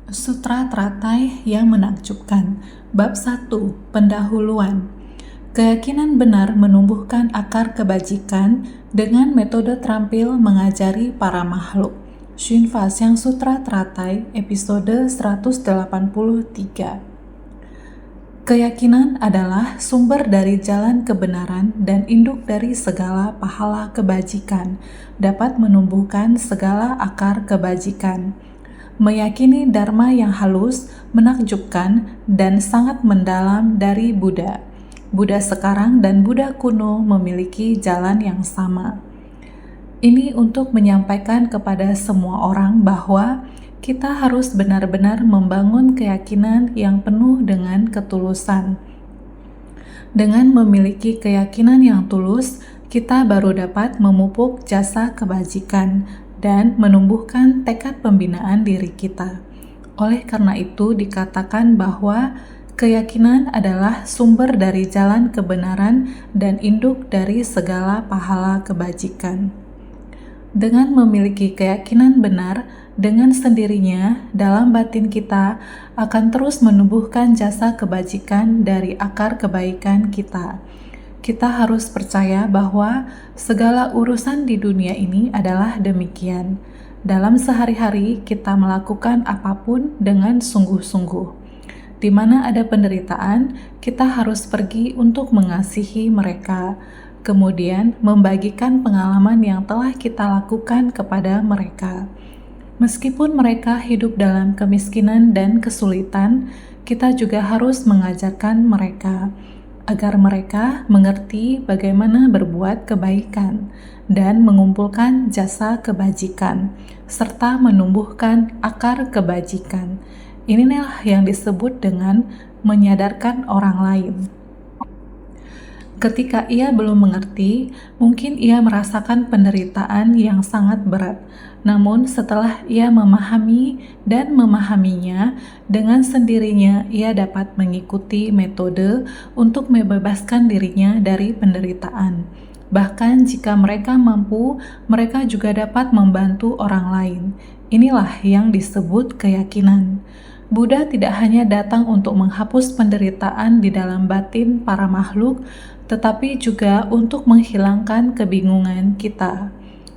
Sutra Teratai yang Menakjubkan. Bab 1. Pendahuluan. Keyakinan benar menumbuhkan akar kebajikan dengan metode terampil mengajari para makhluk. Shinfa Yang Sutra Teratai, episode 183. Keyakinan adalah sumber dari jalan kebenaran dan induk dari segala pahala kebajikan, dapat menumbuhkan segala akar kebajikan. Meyakini dharma yang halus, menakjubkan, dan sangat mendalam dari Buddha. Buddha sekarang dan Buddha kuno memiliki jalan yang sama. Ini untuk menyampaikan kepada semua orang bahwa kita harus benar-benar membangun keyakinan yang penuh dengan ketulusan. Dengan memiliki keyakinan yang tulus, kita baru dapat memupuk jasa kebajikan dan menumbuhkan tekad pembinaan diri kita. Oleh karena itu dikatakan bahwa keyakinan adalah sumber dari jalan kebenaran dan induk dari segala pahala kebajikan. Dengan memiliki keyakinan benar, dengan sendirinya dalam batin kita akan terus menumbuhkan jasa kebajikan dari akar kebaikan kita. Kita harus percaya bahwa segala urusan di dunia ini adalah demikian. Dalam sehari-hari kita melakukan apapun dengan sungguh-sungguh. Di mana ada penderitaan, kita harus pergi untuk mengasihi mereka, kemudian membagikan pengalaman yang telah kita lakukan kepada mereka. Meskipun mereka hidup dalam kemiskinan dan kesulitan, kita juga harus mengajarkan mereka agar mereka mengerti bagaimana berbuat kebaikan dan mengumpulkan jasa kebajikan, serta menumbuhkan akar kebajikan. Inilah yang disebut dengan menyadarkan orang lain. Ketika ia belum mengerti, mungkin ia merasakan penderitaan yang sangat berat. Namun setelah ia memahami dan memahaminya, dengan sendirinya ia dapat mengikuti metode untuk membebaskan dirinya dari penderitaan. Bahkan jika mereka mampu, mereka juga dapat membantu orang lain. Inilah yang disebut keyakinan. Buddha tidak hanya datang untuk menghapus penderitaan di dalam batin para makhluk, tetapi juga untuk menghilangkan kebingungan kita.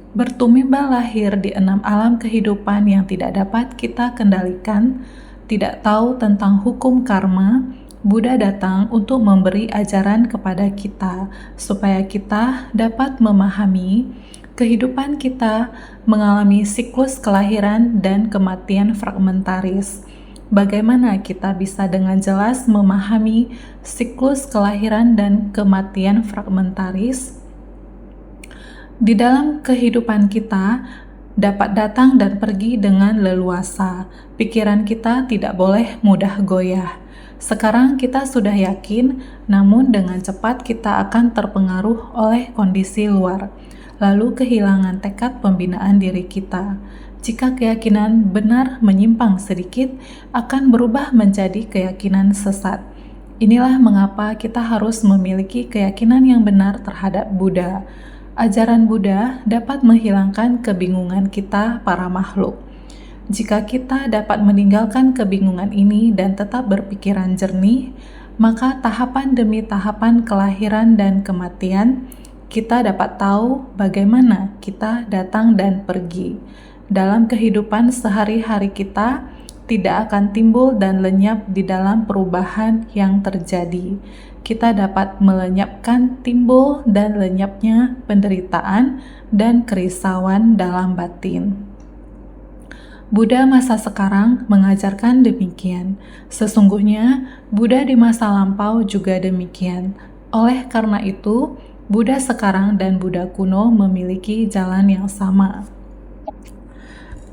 Bertumimba lahir di 6 alam kehidupan yang tidak dapat kita kendalikan, tidak tahu tentang hukum karma, Buddha datang untuk memberi ajaran kepada kita, supaya kita dapat memahami kehidupan kita mengalami siklus kelahiran dan kematian fragmentaris. Bagaimana kita bisa dengan jelas memahami siklus kelahiran dan kematian fragmentaris? Di dalam kehidupan kita dapat datang dan pergi dengan leluasa. Pikiran kita tidak boleh mudah goyah. Sekarang kita sudah yakin, namun dengan cepat kita akan terpengaruh oleh kondisi luar, lalu kehilangan tekad pembinaan diri kita. Jika keyakinan benar menyimpang sedikit, akan berubah menjadi keyakinan sesat. Inilah mengapa kita harus memiliki keyakinan yang benar terhadap Buddha. Ajaran Buddha dapat menghilangkan kebingungan kita para makhluk. Jika kita dapat meninggalkan kebingungan ini dan tetap berpikiran jernih, maka tahapan demi tahapan kelahiran dan kematian, kita dapat tahu bagaimana kita datang dan pergi. Dalam kehidupan sehari-hari kita tidak akan timbul dan lenyap di dalam perubahan yang terjadi. Kita dapat melenyapkan timbul dan lenyapnya penderitaan dan kerisauan dalam batin. Buddha masa sekarang mengajarkan demikian. Sesungguhnya Buddha di masa lampau juga demikian. Oleh karena itu, Buddha sekarang dan Buddha kuno memiliki jalan yang sama.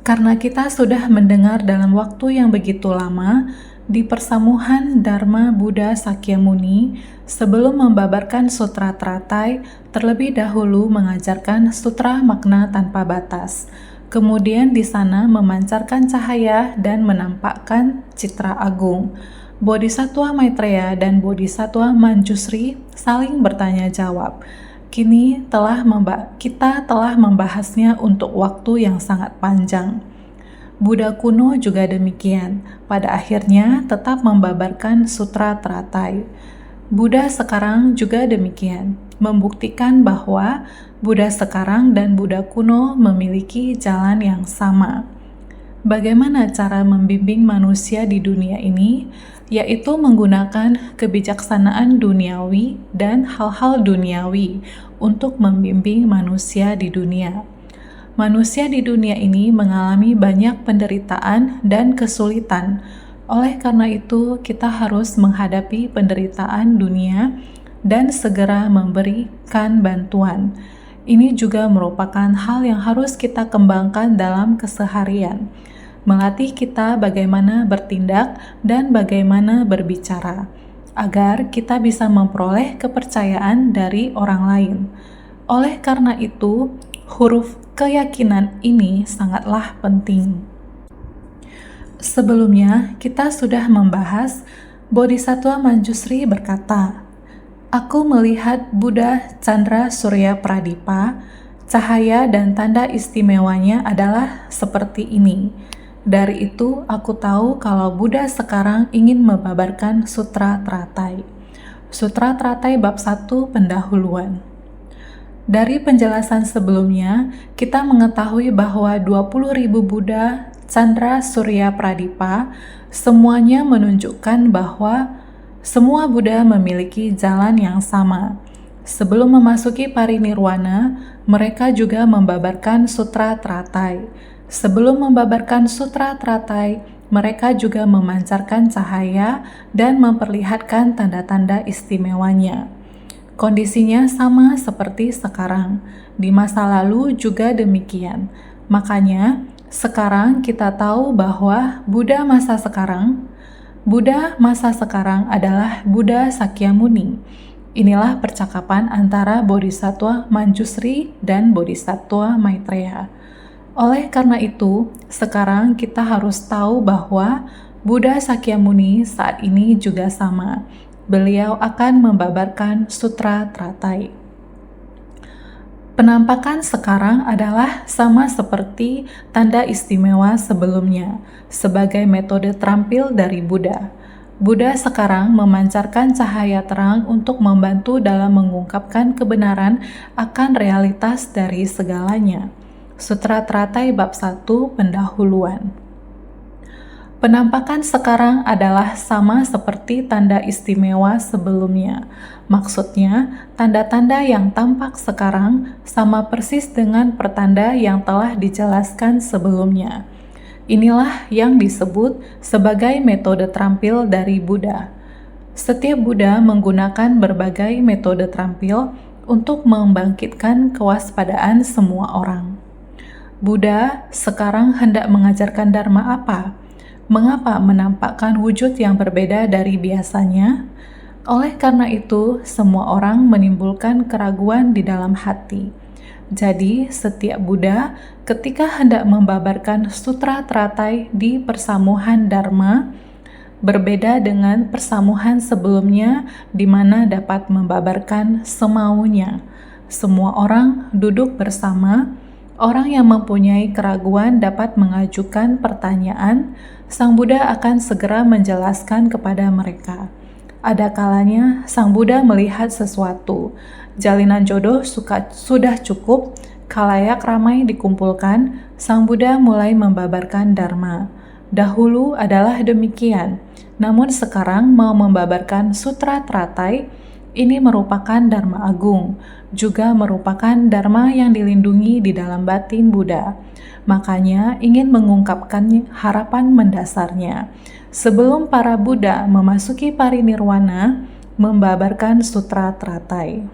Karena kita sudah mendengar dalam waktu yang begitu lama, di persamuhan Dharma Buddha Sakyamuni, sebelum membabarkan Sutra Teratai, terlebih dahulu mengajarkan Sutra Makna Tanpa Batas. Kemudian di sana memancarkan cahaya dan menampakkan citra agung. Bodhisattva Maitreya dan Bodhisattva Manjusri saling bertanya jawab. Kini kita telah membahasnya untuk waktu yang sangat panjang. Buddha kuno juga demikian, pada akhirnya tetap membabarkan sutra teratai. Buddha sekarang juga demikian, membuktikan bahwa Buddha sekarang dan Buddha kuno memiliki jalan yang sama. Bagaimana cara membimbing manusia di dunia ini? Yaitu menggunakan kebijaksanaan duniawi dan hal-hal duniawi untuk membimbing manusia di dunia. Manusia di dunia ini mengalami banyak penderitaan dan kesulitan. Oleh karena itu, kita harus menghadapi penderitaan dunia dan segera memberikan bantuan. Ini juga merupakan hal yang harus kita kembangkan dalam keseharian, melatih kita bagaimana bertindak dan bagaimana berbicara, agar kita bisa memperoleh kepercayaan dari orang lain. Oleh karena itu, huruf keyakinan ini sangatlah penting. Sebelumnya, kita sudah membahas Bodhisattva Manjusri berkata, "Aku melihat Buddha Chandra Surya Pradipa, cahaya dan tanda istimewanya adalah seperti ini. Dari itu, aku tahu kalau Buddha sekarang ingin membabarkan Sutra Teratai." Sutra Teratai bab 1 pendahuluan. Dari penjelasan sebelumnya, kita mengetahui bahwa 20.000 Buddha Chandra Surya Pradipa semuanya menunjukkan bahwa semua Buddha memiliki jalan yang sama. Sebelum memasuki parinirwana, mereka juga membabarkan Sutra Teratai. Sebelum membabarkan Sutra Teratai, mereka juga memancarkan cahaya dan memperlihatkan tanda-tanda istimewanya. Kondisinya sama seperti sekarang. Di masa lalu juga demikian. Makanya, sekarang kita tahu bahwa Buddha masa sekarang adalah Buddha Sakyamuni. Inilah percakapan antara Bodhisattva Manjusri dan Bodhisattva Maitreya. Oleh karena itu, sekarang kita harus tahu bahwa Buddha Sakyamuni saat ini juga sama. Beliau akan membabarkan Sutra Teratai. Penampakan sekarang adalah sama seperti tanda istimewa sebelumnya, sebagai metode terampil dari Buddha. Buddha sekarang memancarkan cahaya terang untuk membantu dalam mengungkapkan kebenaran akan realitas dari segalanya. Sutra Teratai bab 1 pendahuluan. Penampakan sekarang adalah sama seperti tanda istimewa sebelumnya. Maksudnya, tanda-tanda yang tampak sekarang sama persis dengan pertanda yang telah dijelaskan sebelumnya. Inilah yang disebut sebagai metode terampil dari Buddha. Setiap Buddha menggunakan berbagai metode terampil untuk membangkitkan kewaspadaan semua orang. Buddha sekarang hendak mengajarkan Dharma apa? Mengapa menampakkan wujud yang berbeda dari biasanya? Oleh karena itu, semua orang menimbulkan keraguan di dalam hati. Jadi, setiap Buddha ketika hendak membabarkan Sutra Teratai di persamuhan Dharma, berbeda dengan persamuhan sebelumnya di mana dapat membabarkan semaunya. Semua orang duduk bersama. Orang yang mempunyai keraguan dapat mengajukan pertanyaan. Sang Buddha akan segera menjelaskan kepada mereka. Ada kalanya Sang Buddha melihat sesuatu. Jalinan jodoh sudah cukup, khalayak ramai dikumpulkan, Sang Buddha mulai membabarkan Dharma. Dahulu adalah demikian, namun sekarang mau membabarkan Sutra Teratai. Ini merupakan Dharma agung, juga merupakan Dharma yang dilindungi di dalam batin Buddha. Makanya ingin mengungkapkan harapan mendasarnya. Sebelum para Buddha memasuki parinirwana, membabarkan Sutra Teratai.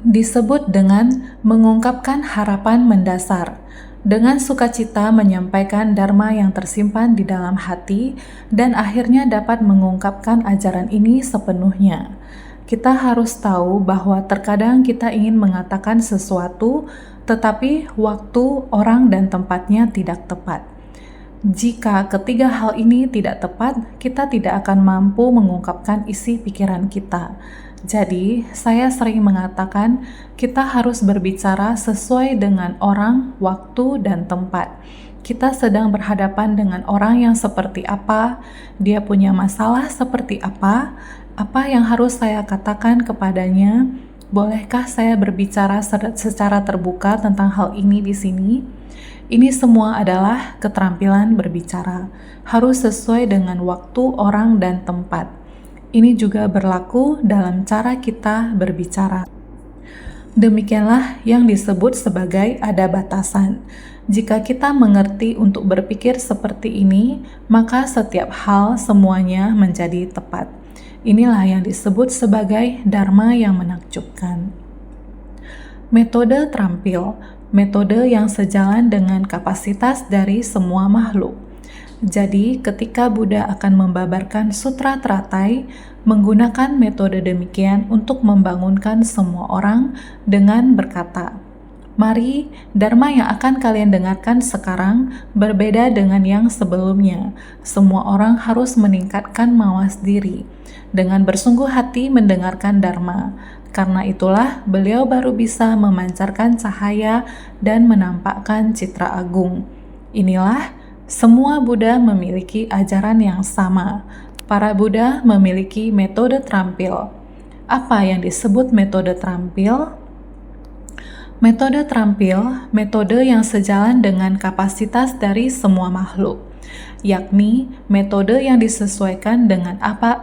Disebut dengan mengungkapkan harapan mendasar. Dengan sukacita menyampaikan Dharma yang tersimpan di dalam hati dan akhirnya dapat mengungkapkan ajaran ini sepenuhnya. Kita harus tahu bahwa terkadang kita ingin mengatakan sesuatu, tetapi waktu, orang, dan tempatnya tidak tepat. Jika ketiga hal ini tidak tepat, kita tidak akan mampu mengungkapkan isi pikiran kita. Jadi, saya sering mengatakan kita harus berbicara sesuai dengan orang, waktu, dan tempat. Kita sedang berhadapan dengan orang yang seperti apa, dia punya masalah seperti apa yang harus saya katakan kepadanya. Bolehkah saya berbicara secara terbuka tentang hal ini di sini? Ini semua adalah keterampilan berbicara, harus sesuai dengan waktu, orang, dan tempat. Ini juga berlaku dalam cara kita berbicara. Demikianlah yang disebut sebagai ada batasan. Jika kita mengerti untuk berpikir seperti ini, maka setiap hal semuanya menjadi tepat. Inilah yang disebut sebagai dharma yang menakjubkan. Metode terampil, metode yang sejalan dengan kapasitas dari semua makhluk. Jadi, ketika Buddha akan membabarkan sutra teratai, menggunakan metode demikian untuk membangunkan semua orang dengan berkata, "Mari, dharma yang akan kalian dengarkan sekarang berbeda dengan yang sebelumnya. Semua orang harus meningkatkan mawas diri dengan bersungguh hati mendengarkan dharma. Karena itulah beliau baru bisa memancarkan cahaya dan menampakkan citra agung. Inilah semua Buddha memiliki ajaran yang sama. Para Buddha memiliki metode terampil. Apa yang disebut metode terampil? Metode terampil, metode yang sejalan dengan kapasitas dari semua makhluk, yakni metode yang disesuaikan dengan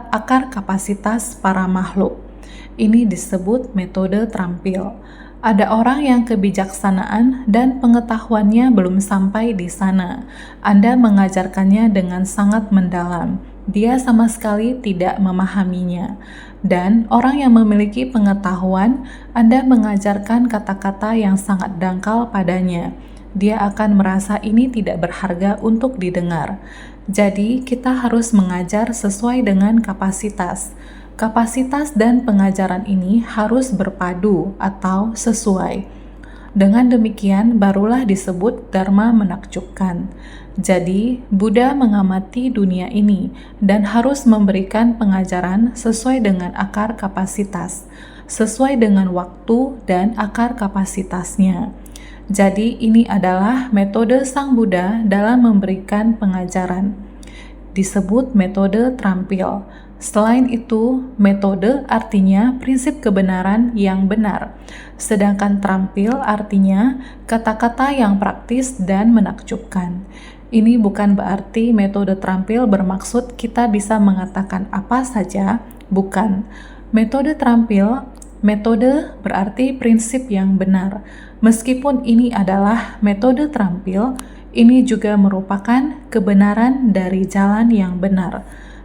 akar kapasitas para makhluk. Ini disebut metode terampil. Ada orang yang kebijaksanaan dan pengetahuannya belum sampai di sana. Anda mengajarkannya dengan sangat mendalam. Dia sama sekali tidak memahaminya. Dan orang yang memiliki pengetahuan, Anda mengajarkan kata-kata yang sangat dangkal padanya. Dia akan merasa ini tidak berharga untuk didengar. Jadi, kita harus mengajar sesuai dengan kapasitas. Kapasitas dan pengajaran ini harus berpadu atau sesuai. Dengan demikian, barulah disebut dharma menakjubkan. Jadi, Buddha mengamati dunia ini dan harus memberikan pengajaran sesuai dengan akar kapasitas, sesuai dengan waktu dan akar kapasitasnya. Jadi, ini adalah metode Sang Buddha dalam memberikan pengajaran. Disebut metode terampil. Selain itu, metode artinya prinsip kebenaran yang benar, sedangkan terampil artinya kata-kata yang praktis dan menakjubkan. Ini bukan berarti metode terampil bermaksud kita bisa mengatakan apa saja, bukan. Metode terampil, metode berarti prinsip yang benar. Meskipun ini adalah metode terampil, ini juga merupakan kebenaran dari jalan yang benar.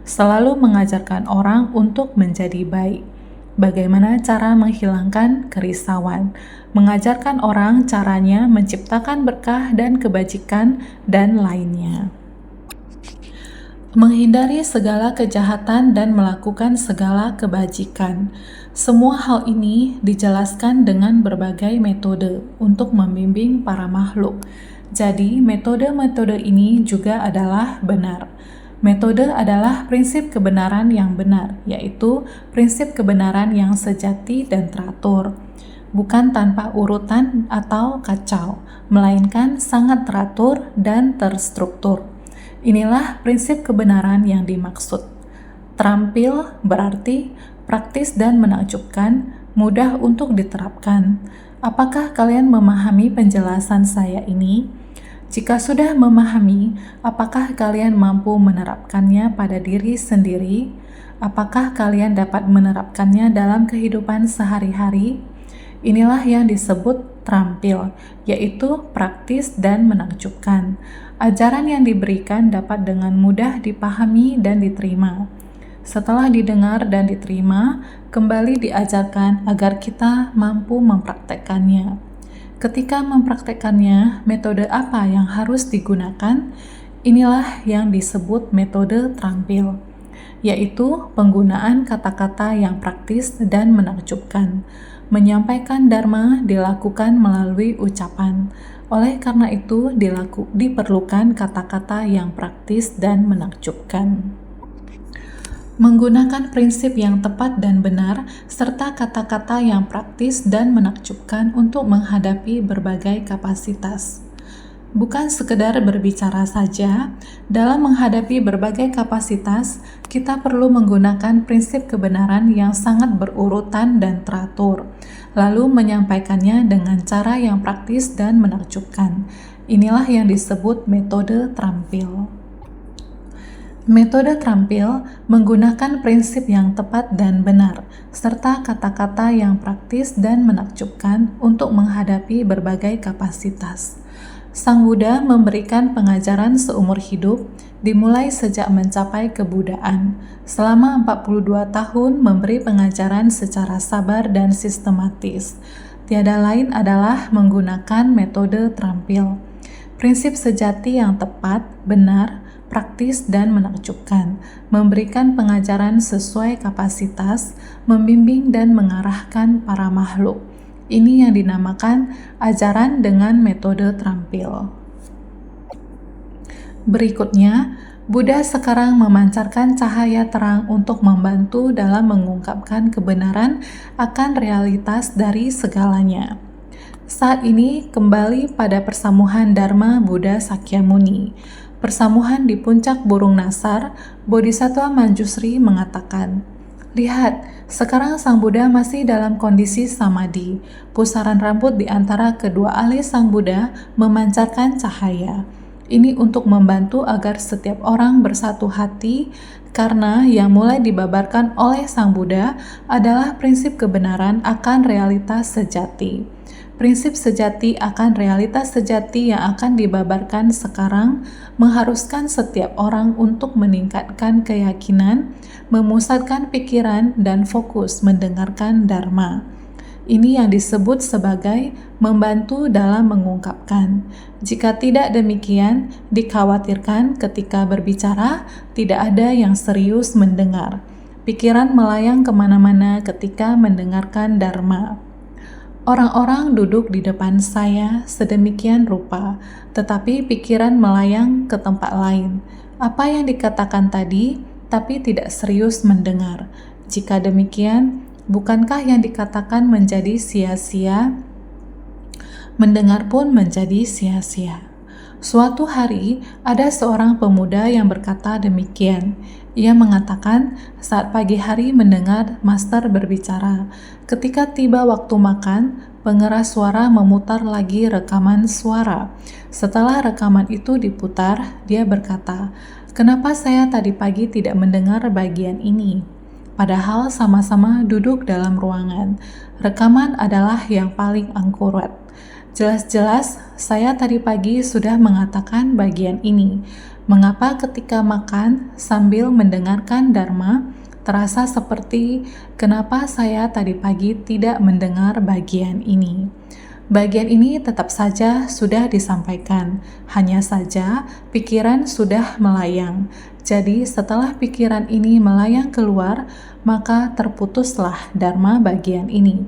Selalu mengajarkan orang untuk menjadi baik. Bagaimana cara menghilangkan kerisauan? Mengajarkan orang caranya menciptakan berkah dan kebajikan dan lainnya. Menghindari segala kejahatan dan melakukan segala kebajikan. Semua hal ini dijelaskan dengan berbagai metode untuk membimbing para makhluk. Jadi, metode-metode ini juga adalah benar. Metode adalah prinsip kebenaran yang benar, yaitu prinsip kebenaran yang sejati dan teratur, bukan tanpa urutan atau kacau, melainkan sangat teratur dan terstruktur. Inilah prinsip kebenaran yang dimaksud. Terampil berarti praktis dan menakjubkan, mudah untuk diterapkan. Apakah kalian memahami penjelasan saya ini? Jika sudah memahami, apakah kalian mampu menerapkannya pada diri sendiri? Apakah kalian dapat menerapkannya dalam kehidupan sehari-hari? Inilah yang disebut terampil, yaitu praktis dan menakjubkan. Ajaran yang diberikan dapat dengan mudah dipahami dan diterima. Setelah didengar dan diterima, kembali diajarkan agar kita mampu mempraktekkannya. Ketika mempraktekkannya, metode apa yang harus digunakan? Inilah yang disebut metode terampil, yaitu penggunaan kata-kata yang praktis dan menakjubkan. Menyampaikan dharma dilakukan melalui ucapan. Oleh karena itu, diperlukan kata-kata yang praktis dan menakjubkan. Menggunakan prinsip yang tepat dan benar, serta kata-kata yang praktis dan menakjubkan untuk menghadapi berbagai kapasitas. Bukan sekedar berbicara saja, dalam menghadapi berbagai kapasitas, kita perlu menggunakan prinsip kebenaran yang sangat berurutan dan teratur, lalu menyampaikannya dengan cara yang praktis dan menakjubkan. Inilah yang disebut metode terampil. Metode terampil menggunakan prinsip yang tepat dan benar, serta kata-kata yang praktis dan menakjubkan untuk menghadapi berbagai kapasitas. Sang Buddha memberikan pengajaran seumur hidup, dimulai sejak mencapai kebudaan. Selama 42 tahun memberi pengajaran secara sabar dan sistematis. Tiada lain adalah menggunakan metode terampil. Prinsip sejati yang tepat, benar, praktis dan menakjubkan, memberikan pengajaran sesuai kapasitas, membimbing dan mengarahkan para makhluk. Ini yang dinamakan ajaran dengan metode terampil. Berikutnya, Buddha sekarang memancarkan cahaya terang untuk membantu dalam mengungkapkan kebenaran akan realitas dari segalanya. Saat ini kembali pada persamuhan Dharma Buddha Sakyamuni. Persamuhan di puncak burung Nasar, Bodhisattva Manjusri mengatakan, "Lihat, sekarang Sang Buddha masih dalam kondisi samadhi. Pusaran rambut di antara kedua alis Sang Buddha memancarkan cahaya. Ini untuk membantu agar setiap orang bersatu hati, karena yang mulai dibabarkan oleh Sang Buddha adalah prinsip kebenaran akan realitas sejati. Prinsip sejati akan realitas sejati yang akan dibabarkan sekarang mengharuskan setiap orang untuk meningkatkan keyakinan, memusatkan pikiran, dan fokus mendengarkan Dharma. Ini yang disebut sebagai membantu dalam mengungkapkan. Jika tidak demikian, dikhawatirkan ketika berbicara tidak ada yang serius mendengar. Pikiran melayang kemana-mana ketika mendengarkan Dharma. Orang-orang duduk di depan saya sedemikian rupa, tetapi pikiran melayang ke tempat lain. Apa yang dikatakan tadi, tapi tidak serius mendengar. Jika demikian, bukankah yang dikatakan menjadi sia-sia? Mendengar pun menjadi sia-sia. Suatu hari, ada seorang pemuda yang berkata demikian. Ia mengatakan, saat pagi hari mendengar master berbicara. Ketika tiba waktu makan, pengeras suara memutar lagi rekaman suara. Setelah rekaman itu diputar, dia berkata, "Kenapa saya tadi pagi tidak mendengar bagian ini?" Padahal sama-sama duduk dalam ruangan. Rekaman adalah yang paling akurat. Jelas-jelas saya tadi pagi sudah mengatakan bagian ini. Mengapa ketika makan sambil mendengarkan Dharma terasa seperti kenapa saya tadi pagi tidak mendengar bagian ini? Bagian ini tetap saja sudah disampaikan, hanya saja pikiran sudah melayang. Jadi setelah pikiran ini melayang keluar, maka terputuslah Dharma bagian ini.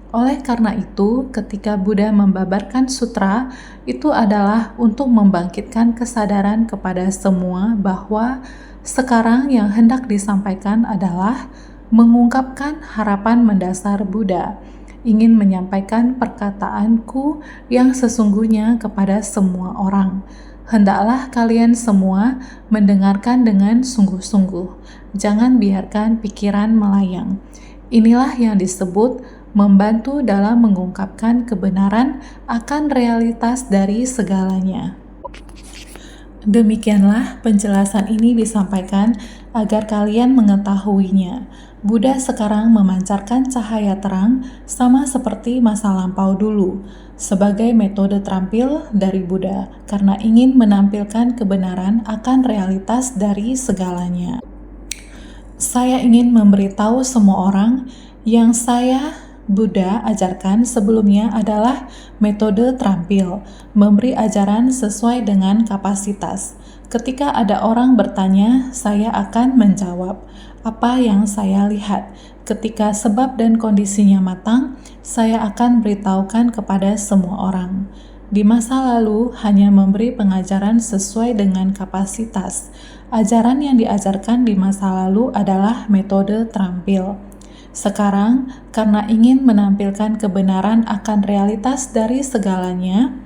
Oleh karena itu, ketika Buddha membabarkan sutra, itu adalah untuk membangkitkan kesadaran kepada semua bahwa sekarang yang hendak disampaikan adalah mengungkapkan harapan mendasar Buddha, ingin menyampaikan perkataanku yang sesungguhnya kepada semua orang. Hendaklah kalian semua mendengarkan dengan sungguh-sungguh, jangan biarkan pikiran melayang. Inilah yang disebut membantu dalam mengungkapkan kebenaran akan realitas dari segalanya. Demikianlah penjelasan ini disampaikan agar kalian mengetahuinya. Buddha sekarang memancarkan cahaya terang sama seperti masa lampau dulu, sebagai metode terampil dari Buddha, karena ingin menampilkan kebenaran akan realitas dari segalanya. Saya ingin memberitahu semua orang yang saya Buddha ajarkan sebelumnya adalah metode terampil, memberi ajaran sesuai dengan kapasitas. Ketika ada orang bertanya, saya akan menjawab apa yang saya lihat. Ketika sebab dan kondisinya matang, saya akan beritahukan kepada semua orang. di masa lalu hanya memberi pengajaran sesuai dengan kapasitas. Ajaran yang diajarkan di masa lalu adalah metode terampil. Sekarang, karena ingin menampilkan kebenaran akan realitas dari segalanya,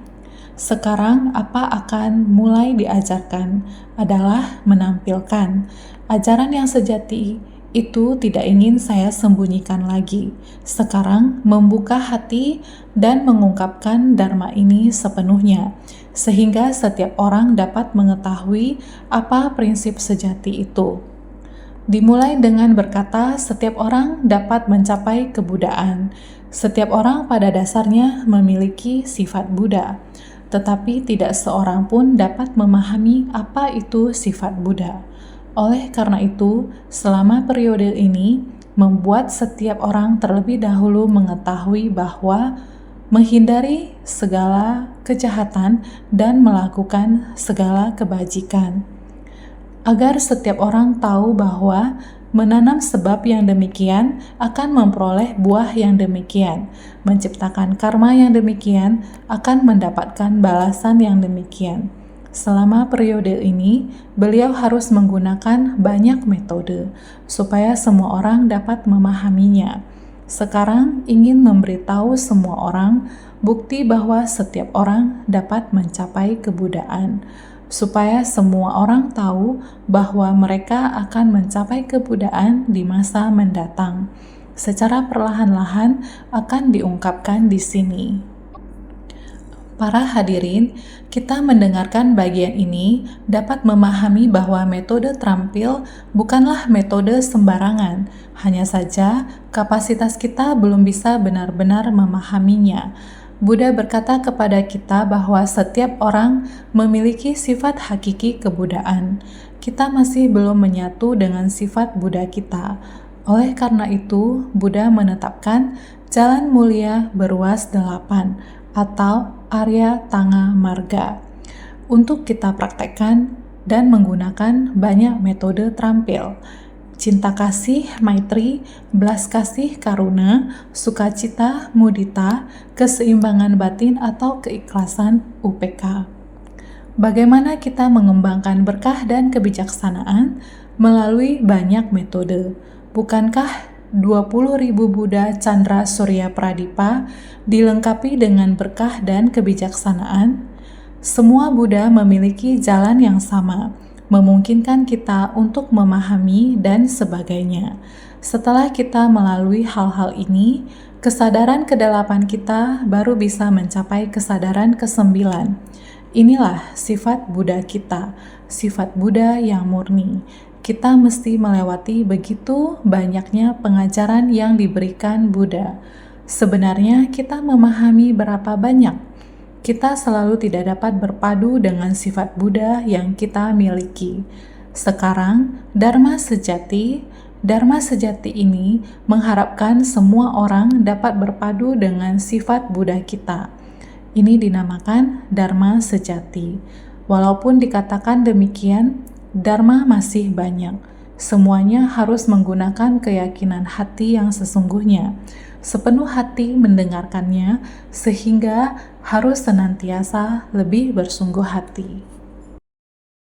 sekarang apa akan mulai diajarkan adalah menampilkan. Ajaran yang sejati itu tidak ingin saya sembunyikan lagi. Sekarang membuka hati dan mengungkapkan Dharma ini sepenuhnya, sehingga setiap orang dapat mengetahui apa prinsip sejati itu. Dimulai dengan berkata, setiap orang dapat mencapai kebudaan. Setiap orang pada dasarnya memiliki sifat Buddha, tetapi tidak seorang pun dapat memahami apa itu sifat Buddha. Oleh karena itu, selama periode ini, membuat setiap orang terlebih dahulu mengetahui bahwa menghindari segala kejahatan dan melakukan segala kebajikan. Agar setiap orang tahu bahwa menanam sebab yang demikian akan memperoleh buah yang demikian, menciptakan karma yang demikian akan mendapatkan balasan yang demikian. Selama periode ini, beliau harus menggunakan banyak metode supaya semua orang dapat memahaminya. Sekarang ingin memberitahu semua orang bukti bahwa setiap orang dapat mencapai kebudaan, supaya semua orang tahu bahwa mereka akan mencapai kebudaan di masa mendatang. Secara perlahan-lahan akan diungkapkan di sini. Para hadirin, kita mendengarkan bagian ini dapat memahami bahwa metode terampil bukanlah metode sembarangan. Hanya saja, kapasitas kita belum bisa benar-benar memahaminya. Buddha berkata kepada kita bahwa setiap orang memiliki sifat hakiki kebudaan. Kita masih belum menyatu dengan sifat Buddha kita. Oleh karena itu, Buddha menetapkan jalan mulia beruas 8 atau Arya Tanga Marga untuk kita praktekkan dan menggunakan banyak metode terampil. Cinta kasih, maitri, belas kasih, karuna, sukacita, mudita, keseimbangan batin atau keikhlasan, UPK. Bagaimana kita mengembangkan berkah dan kebijaksanaan melalui banyak metode? Bukankah 20.000 Buddha Chandra Surya Pradipa dilengkapi dengan berkah dan kebijaksanaan? Semua Buddha memiliki jalan yang sama, memungkinkan kita untuk memahami dan sebagainya. Setelah kita melalui hal-hal ini, kesadaran ke-8 kita baru bisa mencapai kesadaran ke-9. Inilah sifat Buddha kita, sifat Buddha yang murni. Kita mesti melewati begitu banyaknya pengajaran yang diberikan Buddha. Sebenarnya kita memahami berapa banyak. Kita selalu tidak dapat berpadu dengan sifat Buddha yang kita miliki. Sekarang, Dharma sejati ini mengharapkan semua orang dapat berpadu dengan sifat Buddha kita. Ini dinamakan Dharma sejati. Walaupun dikatakan demikian, Dharma masih banyak. Semuanya harus menggunakan keyakinan hati yang sesungguhnya, sepenuh hati mendengarkannya, sehingga harus senantiasa lebih bersungguh hati.